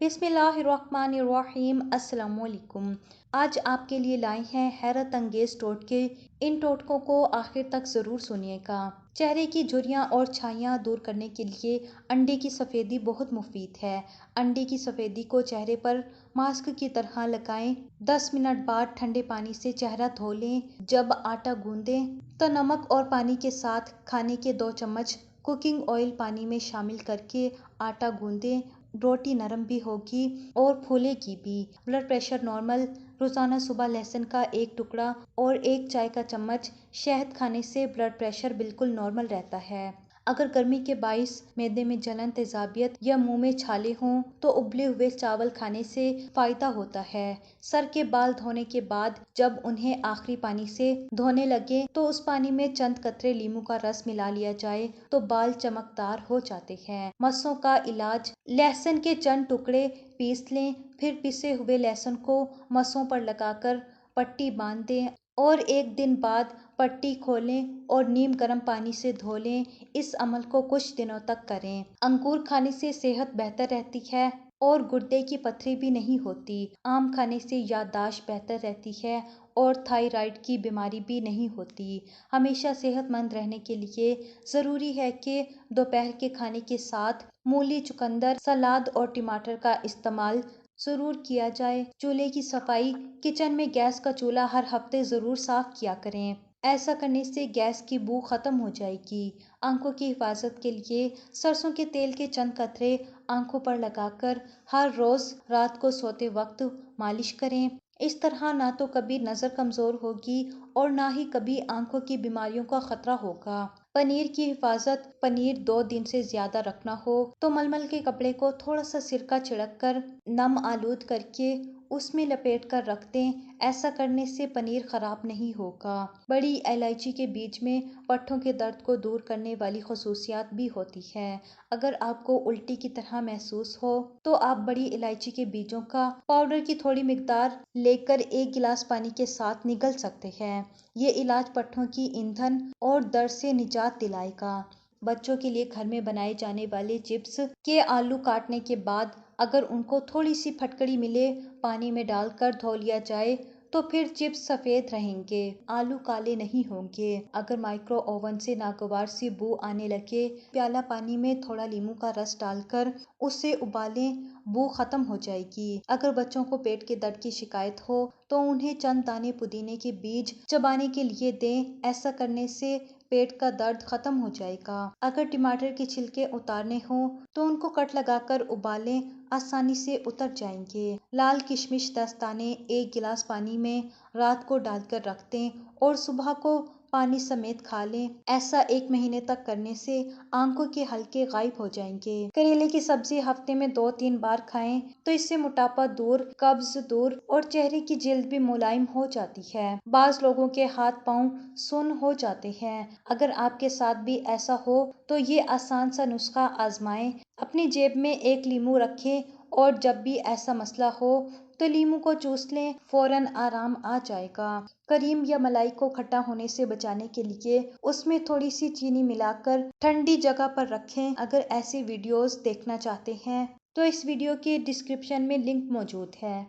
बिस्मिल्लाहिर्रहमानिर्रहीम। अस्सलाम वालेकुम। आज आपके लिए लाए हैं हैरत अंगेज टोटके। इन टोटकों को आखिर तक ज़रूर सुनिएगा। चेहरे की झुर्रियाँ और छाइयाँ दूर करने के लिए अंडे की सफ़ेदी बहुत मुफीद है। अंडे की सफ़ेदी को चेहरे पर मास्क की तरह लगाएं। 10 मिनट बाद ठंडे पानी से चेहरा धो लें। जब आटा गूंदें तो नमक और पानी के साथ खाने के 2 चम्मच कुकिंग ऑयल पानी में शामिल करके आटा गूंदें। रोटी नरम भी होगी और फूलेगी भी। Blood pressure normal. रोजाना सुबह लहसुन का 1 टुकड़ा और 1 चाय का चम्मच शहद खाने से ब्लड प्रेशर बिल्कुल नॉर्मल रहता है। अगर गर्मी के बाइस मैदे में जलन, तेजाबियत या मुंह में छाले हों तो उबले हुए चावल खाने से फायदा होता है। सर के बाल धोने के बाद जब उन्हें आखिरी पानी से धोने लगे तो उस पानी में चंद कतरे नींबू का रस मिला लिया जाए तो बाल चमकदार हो जाते हैं। मस्सों का इलाज। लहसुन के चंद टुकड़े पीस लें, फिर पिसे हुए लहसुन को मस्सों पर लगाकर पट्टी बांध दें और 1 दिन बाद पट्टी खोलें और नीम गर्म पानी से धो लें। इस अमल को कुछ दिनों तक करें। अंगूर खाने से सेहत बेहतर रहती है और गुर्दे की पथरी भी नहीं होती। आम खाने से याददाश्त बेहतर रहती है और थायराइड की बीमारी भी नहीं होती। हमेशा सेहतमंद रहने के लिए ज़रूरी है कि दोपहर के खाने के साथ मूली, चुकंदर, सलाद और टमाटर का इस्तेमाल ज़रूर किया जाए। चूल्हे की सफाई। किचन में गैस का चूल्हा हर हफ्ते ज़रूर साफ किया करें। ऐसा करने से गैस की बू खत्म हो जाएगी। आंखों की हिफाजत के लिए सरसों के तेल के चंद कतरे आंखों पर लगाकर हर रोज रात को सोते वक्त मालिश करें। इस तरह ना तो कभी नज़र कमज़ोर होगी और ना ही कभी आंखों की बीमारियों का खतरा होगा। पनीर की हिफाजत। पनीर 2 दिन से ज्यादा रखना हो तो मलमल के कपड़े को थोड़ा सा सिरका छिड़क कर नम आलूद करके उसमें लपेट कर रख दें। ऐसा करने से पनीर खराब नहीं होगा। बड़ी इलायची के बीज में पट्ठों के दर्द को दूर करने वाली खसूसियात भी होती है। अगर आपको उल्टी की तरह महसूस हो तो आप बड़ी इलायची के बीजों का पाउडर की थोड़ी मिकदार लेकर 1 गिलास पानी के साथ निगल सकते हैं। ये इलाज पट्ठों की ईंधन और दर्द से निजात दिलाएगा। बच्चों के लिए घर में बनाए जाने वाले चिप्स के आलू काटने के बाद अगर उनको थोड़ी सी फटकड़ी मिले, पानी में डालकर धो लिया जाए तो फिर चिप्स सफ़ेद रहेंगे, आलू काले नहीं होंगे। अगर माइक्रो ओवन से नागवार सी बू आने लगे, प्याला पानी में थोड़ा नींबू का रस डालकर उसे उबालें, बू खत्म हो जाएगी। अगर बच्चों को पेट के दर्द की शिकायत हो तो उन्हें चंद दाने पुदीने के बीज चबाने के लिए दें। ऐसा करने से पेट का दर्द खत्म हो जाएगा। अगर टमाटर के छिलके उतारने हो तो उनको कट लगाकर उबालें, आसानी से उतर जाएंगे। लाल किशमिश 10 दाने 1 गिलास पानी में रात को डालकर रख दें और सुबह को पानी समेत खा लें। ऐसा 1 महीने तक करने से आंखों के हल्के गायब हो जाएंगे। करेले की सब्जी हफ्ते में 2-3 बार खाएं तो इससे मोटापा दूर, कब्ज दूर और चेहरे की जिल्द भी मुलायम हो जाती है। बाज लोगों के हाथ पांव सुन्न हो जाते हैं। अगर आपके साथ भी ऐसा हो तो ये आसान सा नुस्खा आजमाएं। अपनी जेब में 1 लीमू रखें और जब भी ऐसा मसला हो तो लीमू को चूस लें, फौरन आराम आ जाएगा। करीम या मलाई को खट्टा होने से बचाने के लिए उसमें थोड़ी सी चीनी मिलाकर ठंडी जगह पर रखें। अगर ऐसे वीडियोस देखना चाहते हैं तो इस वीडियो के डिस्क्रिप्शन में लिंक मौजूद है।